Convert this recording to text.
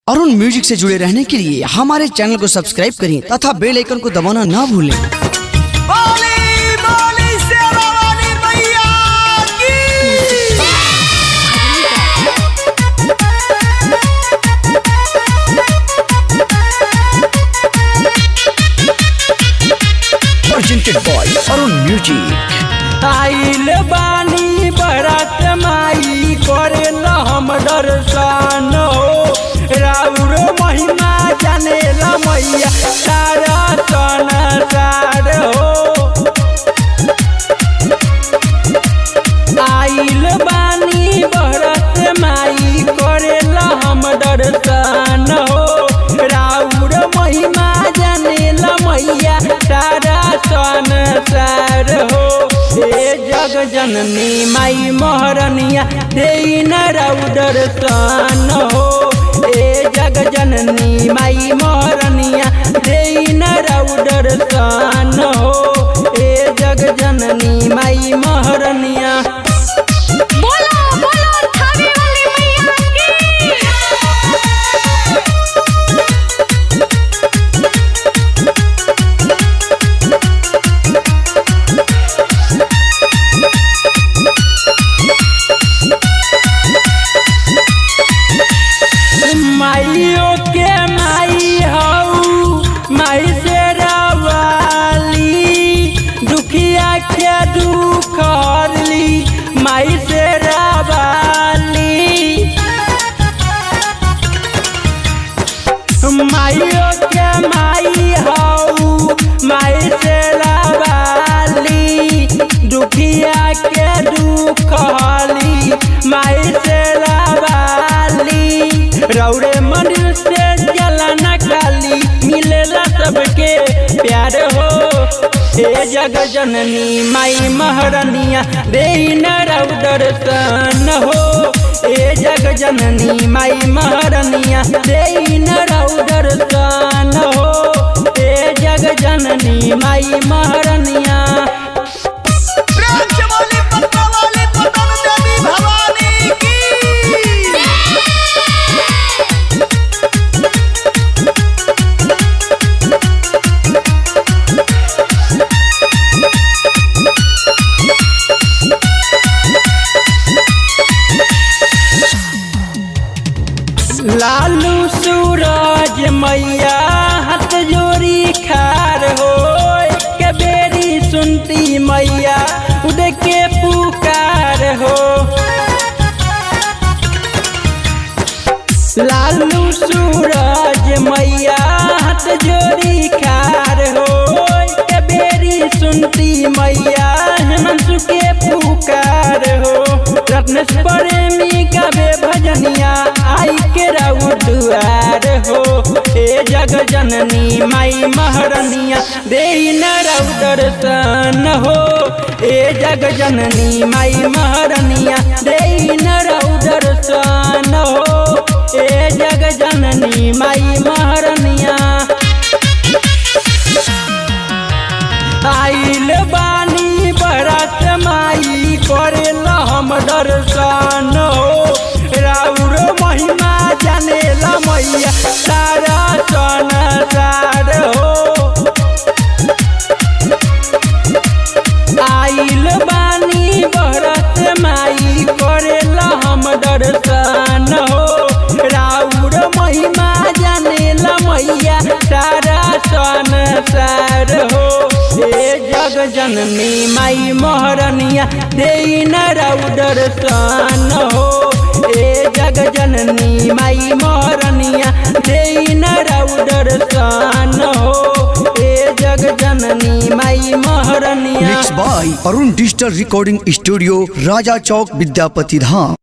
Arun music से जुड़े रहने के लिए हमारे चैनल को सब्सक्राइब करें तथा बेल आइकन को दबाना ना भूलें। Presented by Arun music. आइल बानी बरात माई करेला हम दर्शन हो, राउर महिमा जानेला मैया सारा संसार हो। आइल बानी बरात माई करेला हम दर्शन हो, राउर महिमा जानेला मैया सारा संसार हो। जग जननी माई महरनिया देई न दर्शन हो, जग जननी माई महरनिया देई न दर्शन हो, जग जननी माई महरनिया। बोलो बोलो थावे वाली मैया की। माइयों के माई हऊ माई से रवाली, दुखिया के दुख हरली माई से रवाली। माइयों के माई हऊ माई से रवाली, दुखिया के दुख हरली माई से रवाली। रौड़े मंदिर से जलाना खाली मिलेला सबके प्यार हो, जग जननी माई महरनिया देई न दर्शन हो, जग जननी माई महरनिया देई न दर्शन हो, जग जननी माई महरनिया। लालू सूरज मैया हाथ जोड़ी खार हो, के बेरी सुनती मैया उदय के पुकार हो। लालू सूरज मैया हाथ जोड़ी खार हो, के बेरी सुनती मैया हेमंतु के पुकार हो। रत्नेश प्रेमी गावे भजनिया आई के राउ दुआर हो, जग जननी माई महरनिया देई न दर्शन हो, जग जननी माई महरनिया देई न दर्शन हो, जग जननी माई महरनिया। आइल बानी बरात माई करेला हम दर्शन हो, राउर महिमा जानेला मैया सारा संसार हो। आइल बानी बरात माई करेला हम दर्शन हो, राउर महिमा जानेला मैया सारा संसार हो, जग जननी माई महरनिया देई न दर्शन हो, जग जननी माई महरनिया देई न दर्शन हो, जग जननी माई महरनिया। Mix by Arun digital recording studio, Raja Chowk, Vidyapati Dham.